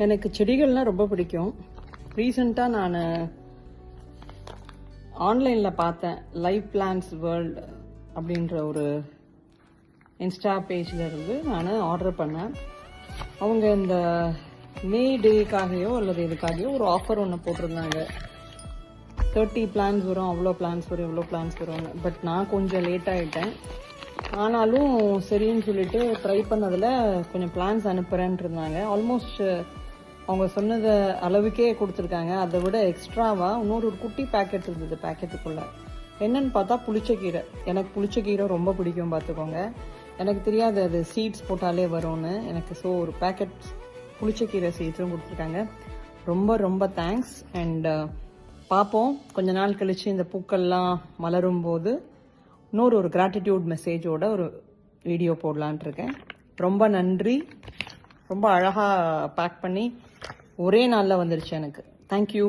எனக்கு செடிகள்லாம் ரொம்ப பிடிக்கும். ரீசெண்டாக நான் ஆன்லைனில் பார்த்தேன். லைவ் பிளான்ஸ் வேர்ல்டு அப்படின்ற ஒரு இன்ஸ்டா பேஜில் இருந்து நான் ஆர்டர் பண்ணேன். அவங்க இந்த மே டேக்காகையோ அல்லது இதுக்காகையோ ஒரு ஆஃபர் ஒன்று போட்டிருந்தாங்க. 30 பிளான்ஸ் வரும், அவ்வளோ பிளான்ஸ் வரும், இவ்வளோ பிளான்ஸ் வரும். பட் நான் கொஞ்சம் லேட் ஆகிட்டேன். ஆனாலும் சரின்னு சொல்லிட்டு ட்ரை பண்ணதில் கொஞ்சம் பிளான்ஸ் அனுப்புகிறேன்ட்டு இருந்தாங்க. ஆல்மோஸ்ட் அவங்க சொன்னத அளவுக்கே கொடுத்துருக்காங்க. அதை விட எக்ஸ்ட்ராவாக இன்னொரு குட்டி பேக்கெட் இருந்தது. பேக்கெட்டுக்குள்ளே என்னன்னு பார்த்தா புளிச்சக்கீரை. எனக்கு புளிச்சக்கீரை ரொம்ப பிடிக்கும் பார்த்துக்கோங்க. எனக்கு தெரியாது அது சீட்ஸ் போட்டாலே வரும்னு. எனக்கு ஒரு பேக்கெட் புளிச்சக்கீரை சீட்ஸும் கொடுத்துருக்காங்க. ரொம்ப ரொம்ப தேங்க்ஸ். அண்ட் பார்ப்போம், கொஞ்ச நாள் கழித்து இந்த பூக்கள்லாம் மலரும் போது ஒரு கிராட்டிடியூட் மெசேஜோட ஒரு வீடியோ போடலான்ட்டு இருக்கேன். ரொம்ப நன்றி. ரொம்ப அழகாக பேக் பண்ணி ஒரே நாளில் வந்துருச்சு எனக்கு. தேங்க்யூ.